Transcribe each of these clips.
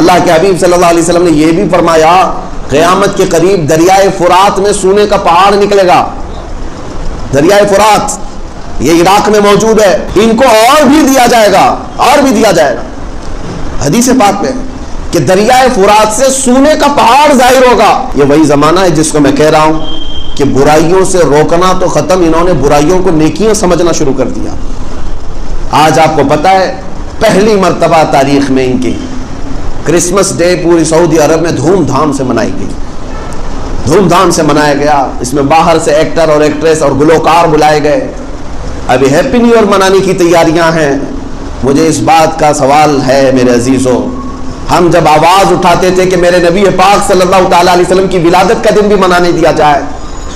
اللہ کے حبیب صلی اللہ علیہ وسلم نے یہ بھی فرمایا قیامت کے قریب دریائے فرات میں سونے کا پہاڑ نکلے گا. دریائے فرات یہ عراق میں موجود ہے, ان کو اور بھی دیا جائے گا, اور بھی دیا جائے گا. حدیث پاک میں کہ دریائے فرات سے سونے کا پہاڑ ظاہر ہوگا. یہ وہی زمانہ ہے جس کو میں کہہ رہا ہوں کہ برائیوں سے روکنا تو ختم, انہوں نے برائیوں کو نیکیاں سمجھنا شروع کر دیا. آج آپ کو پتا ہے پہلی مرتبہ تاریخ میں ان کی کرسمس ڈے پوری سعودی عرب میں دھوم دھام سے منائی گئی, دھوم دھام سے منایا گیا. اس میں باہر سے ایکٹر اور ایکٹریس اور گلوکار بلائے گئے. ابھی ہیپی نیو ایئر منانے کی تیاریاں ہیں. مجھے اس بات کا سوال ہے میرے عزیزوں, ہم جب آواز اٹھاتے تھے کہ میرے نبی پاک صلی اللہ تعالیٰ علیہ وسلم کی ولادت کا دن بھی منانے دیا جائے,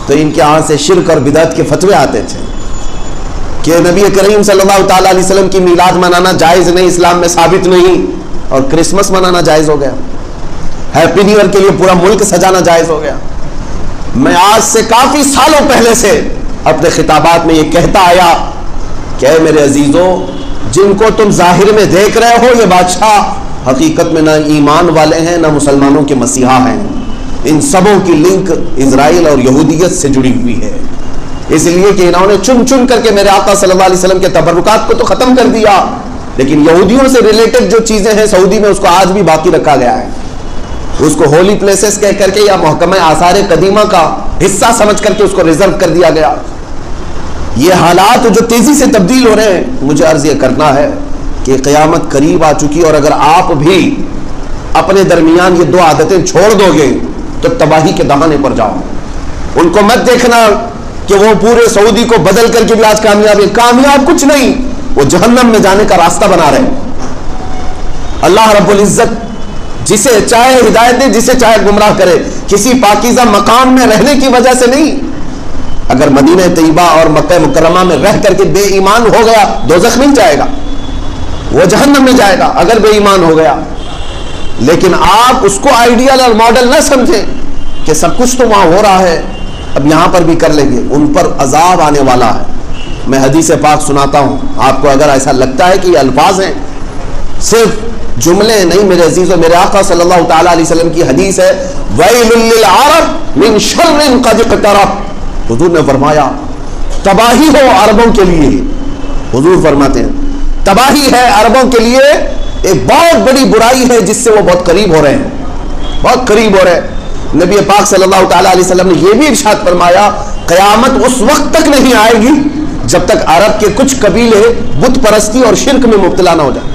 تو ان کے ہاں سے شرک اور بدعت کے فتوے آتے تھے کہ نبی کریم صلی اللہ تعالیٰ علیہ وسلم کی میلاد منانا جائز نہیں, اسلام میں ثابت نہیں, اور کرسمس منانا جائز ہو گیا. ہیپی نیو ایئر کے لیے پورا ملک سجانا جائز ہو گیا. میں آج سے کافی سالوں پہلے سے اپنے خطابات میں یہ کہتا آیا کہ اے میرے عزیزوں, جن کو تم ظاہر میں دیکھ رہے ہو یہ بادشاہ حقیقت میں نہ ایمان والے ہیں نہ مسلمانوں کے مسیحا ہیں. ان سبوں کی لنک اسرائیل اور یہودیت سے جڑی ہوئی ہے, اس لیے کہ انہوں نے چن چن کر کے میرے آقا صلی اللہ علیہ وسلم کے تبرکات کو تو ختم کر دیا, لیکن یہودیوں سے ریلیٹڈ جو چیزیں ہیں سعودی میں اس کو آج بھی باقی رکھا گیا ہے. اس کو ہولی پلیسز کہہ کر کے یا محکمہ آثار قدیمہ کا حصہ سمجھ کر کے اس کو ریزرو کر دیا گیا. یہ حالات جو تیزی سے تبدیل ہو رہے ہیں, مجھے عرض یہ کرنا ہے کہ قیامت قریب آ چکی, اور اگر آپ بھی اپنے درمیان یہ دو عادتیں چھوڑ دو گے تو تباہی کے دہانے پر جاؤ. ان کو مت دیکھنا کہ وہ پورے سعودی کو بدل کر کے بھی آج کامیاب ہے, کامیاب کچھ نہیں, وہ جہنم میں جانے کا راستہ بنا رہے ہیں. اللہ رب العزت جسے چاہے ہدایت دے, جسے چاہے گمراہ کرے, کسی پاکیزہ مقام میں رہنے کی وجہ سے نہیں. اگر مدینہ طیبہ اور مکہ مکرمہ میں رہ کر کے بے ایمان ہو گیا دوزخ میں جائے گا, وہ جہنم میں جائے گا اگر بے ایمان ہو گیا. لیکن آپ اس کو آئیڈیل اور ماڈل نہ سمجھیں کہ سب کچھ تو وہاں ہو رہا ہے, اب یہاں پر بھی کر لیں گے. ان پر عذاب آنے والا ہے. میں حدیث پاک سناتا ہوں آپ کو, اگر ایسا لگتا ہے کہ یہ الفاظ ہیں, صرف جملے نہیں میرے عزیزوں, میرے آقا صلی اللہ تعالیٰ علیہ وسلم کی حدیث ہے وَيْلٌ لِّلْعَرَبِ مِن شَرٍّ قَدِ اقْتَرَبَ. حضور نے فرمایا تباہی ہو عربوں کے لیے. حضور فرماتے ہیں تباہی ہے عربوں کے لیے, ایک بہت بڑی برائی ہے جس سے وہ بہت قریب ہو رہے ہیں, بہت قریب ہو رہے ہیں. نبی پاک صلی اللہ تعالیٰ علیہ وسلم نے یہ بھی ارشاد فرمایا قیامت اس وقت تک نہیں آئے گی جب تک عرب کے کچھ قبیلے بت پرستی اور شرک میں مبتلا نہ ہو جائیں.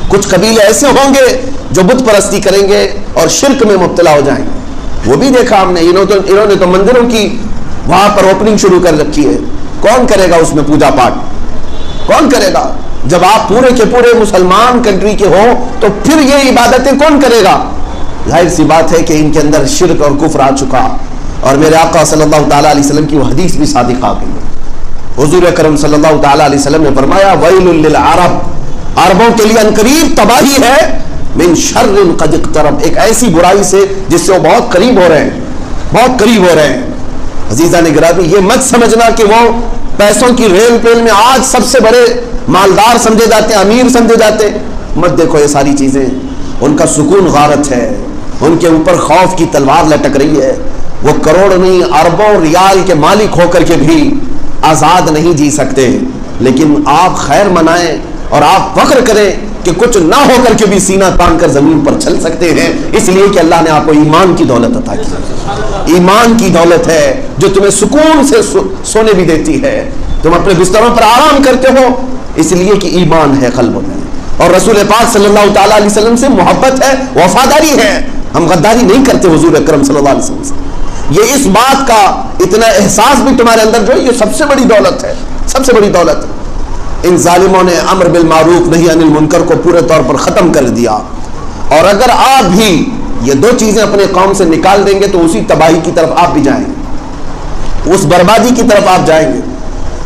کچھ قبیلے ایسے ہوں گے جو بت پرستی کریں گے اور شرک میں مبتلا ہو جائیں. وہ بھی دیکھا ہم نے, انہوں نے تو مندروں کی وہاں پر اوپننگ شروع کر رکھی ہے. کون کرے گا اس میں پوجا پاٹ, کون کرے گا؟ جب آپ پورے کے پورے مسلمان کنٹری کے ہو تو پھر یہ عبادتیں کون کرے گا؟ ظاہر سی بات ہے کہ ان کے اندر شرک اور کفر آ چکا, اور میرے آقا صلی اللہ تعالیٰ علیہ وسلم کی وہ حدیث بھی صادق آ گئی. حضور اکرم صلی اللہ تعالیٰ علیہ وسلم نے فرمایا وَيْلٌ لِّلْعَرَبِ, عربوں کے لیے انقریب تباہی ہے من شر قد اقترب, ایک ایسی برائی سے جس سے وہ بہت قریب ہو رہے ہیں, بہت قریب ہو رہے ہیں. عزیزان گرامی, یہ مت سمجھنا کہ وہ پیسوں کی ریل پیل میں آج سب سے بڑے مالدار سمجھے جاتے ہیں, امیر سمجھے جاتے ہیں. مت دیکھو یہ ساری چیزیں, ان کا سکون غارت ہے, ان کے اوپر خوف کی تلوار لٹک رہی ہے. وہ کروڑ نہیں اربوں ریال کے مالک ہو کر کے بھی آزاد نہیں جی سکتے. لیکن آپ خیر منائیں اور آپ فخر کریں کہ کچھ نہ ہو کر کے بھی سینہ تان کر زمین پر چل سکتے ہیں, اس لیے کہ اللہ نے آپ کو ایمان کی دولت عطا کی. ایمان کی دولت ہے جو تمہیں سکون سے سونے بھی دیتی ہے, تم اپنے بستروں پر آرام کرتے ہو, اس لیے کہ ایمان ہے قلب میں, اور رسول پاک صلی اللہ تعالیٰ علیہ وسلم سے محبت ہے, وفاداری ہے. ہم غداری نہیں کرتے حضور اکرم صلی اللہ علیہ وسلم سے. یہ اس بات کا اتنا احساس بھی تمہارے اندر جو ہے, یہ سب سے بڑی دولت ہے, سب سے بڑی دولت ہے. ان ظالموں نے امر بالمعروف نہی عن المنکر کو پورے طور پر ختم کر دیا, اور اگر آپ بھی یہ دو چیزیں اپنے قوم سے نکال دیں گے تو اسی تباہی کی طرف آپ بھی جائیں گے, اس بربادی کی طرف آپ جائیں گے.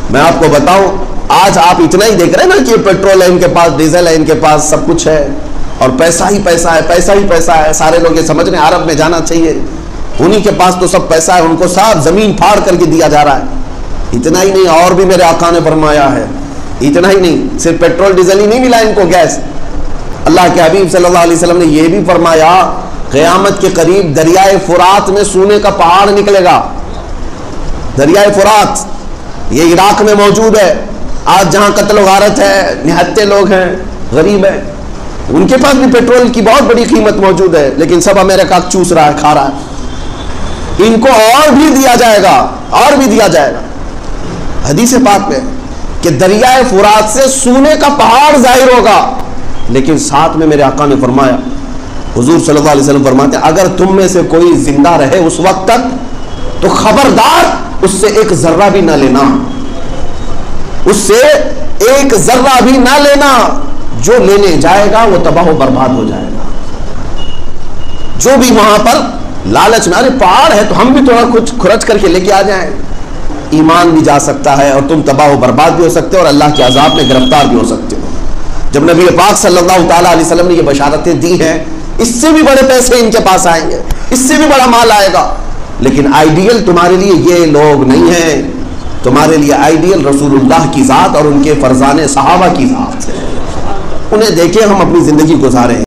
میں آپ کو بتاؤں, آج آپ اتنا ہی دیکھ رہے ہیں نا کہ پیٹرول ہے ان کے پاس, ڈیزل ہے ان کے پاس, سب کچھ ہے, اور پیسہ ہی پیسہ ہے, پیسہ ہی پیسہ ہے. سارے لوگ یہ سمجھ رہے ہیں عرب میں جانا چاہیے, انہی کے پاس تو سب پیسہ ہے, ان کو صاف زمین پھاڑ کر کے دیا جا رہا ہے. اتنا ہی نہیں, اور بھی میرے آقا نے فرمایا ہے, اتنا ہی نہیں, صرف پیٹرول ڈیزل ہی نہیں ملا ان کو, گیس. اللہ اللہ کے حبیب صلی اللہ علیہ وسلم نے یہ بھی فرمایا قیامت کے قریب دریائے فرات میں سونے کا پہاڑ نکلے گا. دریائے فرات یہ عراق میں موجود ہے. آج جہاں قتل و غارت ہے, نہتے لوگ ہیں, غریب ہیں, ان کے پاس بھی پیٹرول کی بہت بڑی قیمت موجود ہے, لیکن سب امریکہ چوس رہا ہے, کھا رہا ہے. ان کو اور بھی دیا جائے گا, اور بھی دیا جائے گا. حدیث پاک میں کہ دریائے فرات سے سونے کا پہاڑ ظاہر ہوگا, لیکن ساتھ میں میرے آقا نے فرمایا, حضور صلی اللہ علیہ وسلم فرماتے ہیں اگر تم میں سے کوئی زندہ رہے اس وقت تک تو خبردار اس سے ایک ذرہ بھی نہ لینا, اس سے ایک ذرہ بھی نہ لینا. جو لینے جائے گا وہ تباہ و برباد ہو جائے گا. جو بھی وہاں پر لالچ میں ارے پہاڑ ہے تو ہم بھی تھوڑا کچھ خرچ کر کے لے کے آ جائیں, ایمان بھی جا سکتا ہے اور تم تباہ و برباد بھی ہو سکتے ہو اور اللہ کے عذاب میں گرفتار بھی ہو سکتے ہو. جب نبی پاک صلی اللہ تعالیٰ علیہ وسلم نے یہ بشارتیں دی ہیں, اس سے بھی بڑے پیسے ان کے پاس آئیں گے, اس سے بھی بڑا مال آئے گا, لیکن آئیڈیل تمہارے لیے یہ لوگ نہیں ہیں. تمہارے لیے آئیڈیل رسول اللہ کی ذات اور ان کے فرزان صحابہ کی ذات ہے. انہیں دیکھیں ہم اپنی زندگی گزارے ہیں.